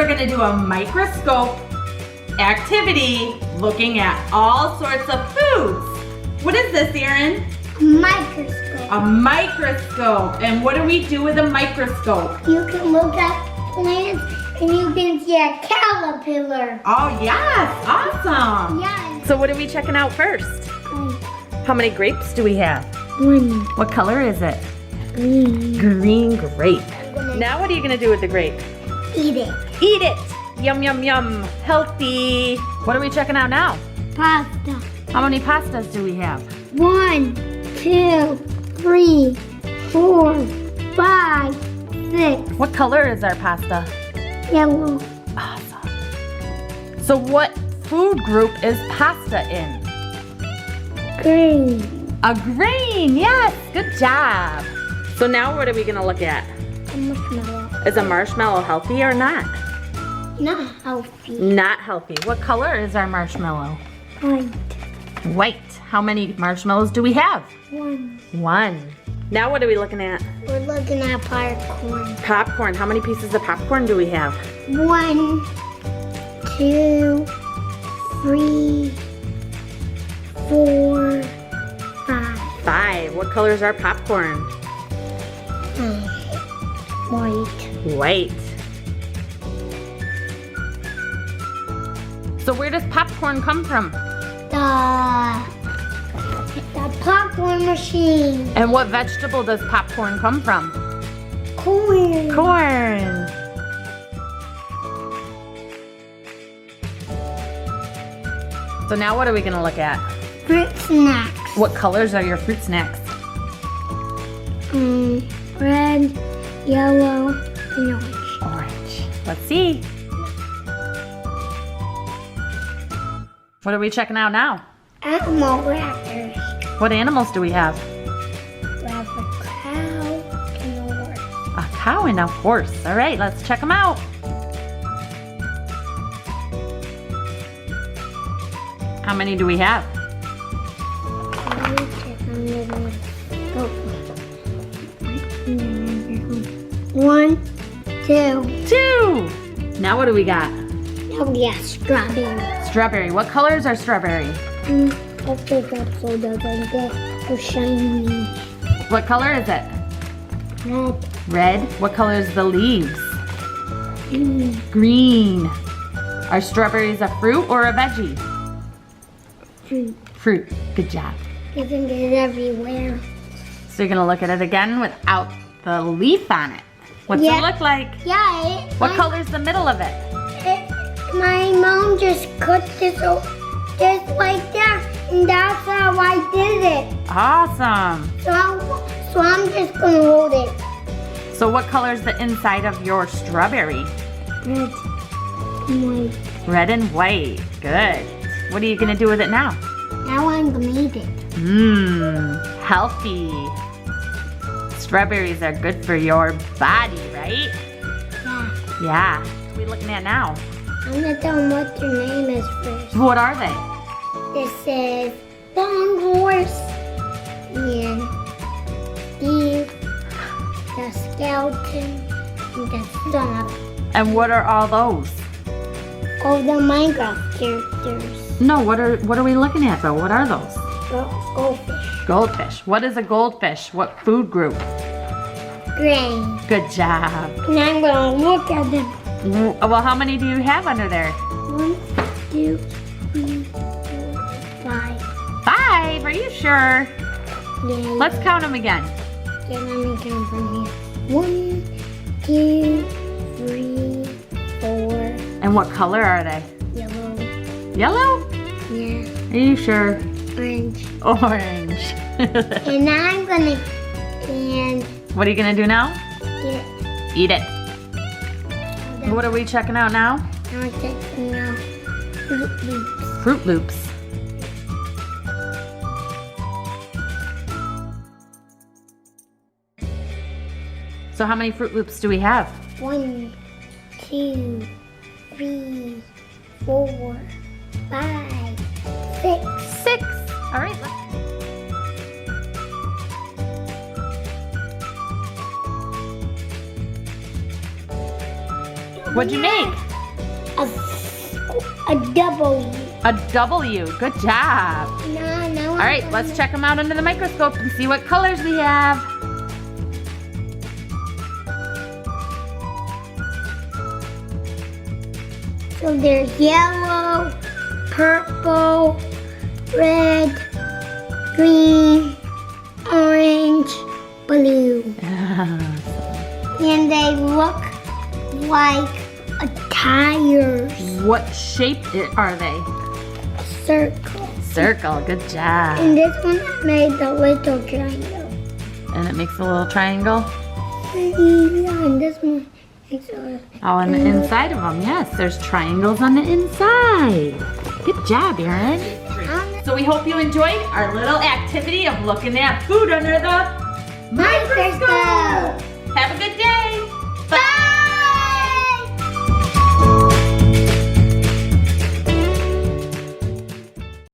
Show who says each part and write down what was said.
Speaker 1: we're gonna do a microscope activity looking at all sorts of foods. What is this, Erin?
Speaker 2: Microscope.
Speaker 1: A microscope. And what do we do with a microscope?
Speaker 2: You can look at plants and you can see a caterpillar.
Speaker 1: Oh yes, awesome.
Speaker 2: Yes.
Speaker 1: So what are we checking out first? How many grapes do we have?
Speaker 2: One.
Speaker 1: What color is it?
Speaker 2: Green.
Speaker 1: Green grape. Now what are you gonna do with the grape?
Speaker 2: Eat it.
Speaker 1: Eat it. Yum, yum, yum. Healthy. What are we checking out now?
Speaker 2: Pasta.
Speaker 1: How many pastas do we have?
Speaker 2: 1, 2, 3, 4, 5, 6.
Speaker 1: What color is our pasta?
Speaker 2: Yellow.
Speaker 1: Awesome. So what food group is pasta in?
Speaker 2: Green.
Speaker 1: A grain, yes, good job. So now what are we gonna look at?
Speaker 2: A marshmallow.
Speaker 1: Is a marshmallow healthy or not?
Speaker 2: Not healthy.
Speaker 1: Not healthy. What color is our marshmallow?
Speaker 2: White.
Speaker 1: White. How many marshmallows do we have?
Speaker 2: 1.
Speaker 1: One. Now what are we looking at?
Speaker 2: We're looking at popcorn.
Speaker 1: Popcorn. How many pieces of popcorn do we have?
Speaker 2: 1, 2, 3, 4, 5.
Speaker 1: 5. What color is our popcorn?
Speaker 2: White.
Speaker 1: White. So where does popcorn come from?
Speaker 2: The popcorn machine.
Speaker 1: And what vegetable does popcorn come from?
Speaker 2: Corn.
Speaker 1: Corn. So now what are we gonna look at?
Speaker 2: Fruit snacks.
Speaker 1: What colors are your fruit snacks?
Speaker 2: Red, yellow, and orange.
Speaker 1: Orange. Let's see. What are we checking out now?
Speaker 2: Animal wrappers.
Speaker 1: What animals do we have?
Speaker 2: We have a cow and a horse.
Speaker 1: A cow and a horse. All right, let's check them out. How many do we have?
Speaker 2: One, two.
Speaker 1: 2. Now what do we got?
Speaker 2: Now we got strawberry.
Speaker 1: Strawberry. What color is our strawberry?
Speaker 2: I think that's so doesn't get so shiny.
Speaker 1: What color is it?
Speaker 2: Red.
Speaker 1: Red. What color is the leaves?
Speaker 2: Green.
Speaker 1: Green. Are strawberries a fruit or a veggie?
Speaker 2: Fruit.
Speaker 1: Fruit. Good job.
Speaker 2: You can get it everywhere.
Speaker 1: So you're gonna look at it again without the leaf on it. What's it look like?
Speaker 2: Yeah.
Speaker 1: What color's the middle of it?
Speaker 2: My mom just cut this just like that, and that's how I did it.
Speaker 1: Awesome.
Speaker 2: So I'm just gonna hold it.
Speaker 1: So what color's the inside of your strawberry?
Speaker 2: Red and white.
Speaker 1: Red and white. Good. What are you gonna do with it now?
Speaker 2: Now I'm gonna eat it.
Speaker 1: Mmm, healthy. Strawberries are good for your body, right?
Speaker 2: Yeah.
Speaker 1: Yeah. What are we looking at now?
Speaker 2: I'm gonna tell them what their name is first.
Speaker 1: What are they?
Speaker 2: This is Long Horse and Steve, the skeleton, and the stomach.
Speaker 1: And what are all those?
Speaker 2: All the Minecraft characters.
Speaker 1: No, what are we looking at though? What are those?
Speaker 2: Goldfish.
Speaker 1: Goldfish. What is a goldfish? What food group?
Speaker 2: Grain.
Speaker 1: Good job.
Speaker 2: And I'm gonna look at them.
Speaker 1: Well, how many do you have under there?
Speaker 2: 1, 2, 3, 4, 5.
Speaker 1: 5. Are you sure?
Speaker 2: Yeah.
Speaker 1: Let's count them again.
Speaker 2: Okay, let me count from here. 1, 2, 3, 4.
Speaker 1: And what color are they?
Speaker 2: Yellow.
Speaker 1: Yellow?
Speaker 2: Yeah.
Speaker 1: Are you sure?
Speaker 2: Orange.
Speaker 1: Orange.
Speaker 2: And I'm gonna
Speaker 1: What are you gonna do now?
Speaker 2: get.
Speaker 1: Eat it. What are we checking out now?
Speaker 2: I'm checking out Fruit Loops.
Speaker 1: Fruit Loops. So how many Fruit Loops do we have?
Speaker 2: 1, 2, 3, 4, 5, 6.
Speaker 1: 6. All right. What'd you make?
Speaker 2: A W.
Speaker 1: A W. Good job.
Speaker 2: No.
Speaker 1: All right, let's check them out under the microscope and see what colors we have.
Speaker 2: So there's yellow, purple, red, green, orange, blue. And they look like tires.
Speaker 1: What shape are they?
Speaker 2: Circle.
Speaker 1: Circle. Good job.
Speaker 2: And this one made the little triangle.
Speaker 1: And it makes a little triangle.
Speaker 2: Yeah, and this one makes a...
Speaker 1: Oh, on the inside of them, yes. There's triangles on the inside. Good job, Erin. So we hope you enjoyed our little activity of looking at food under the microscope. Have a good day.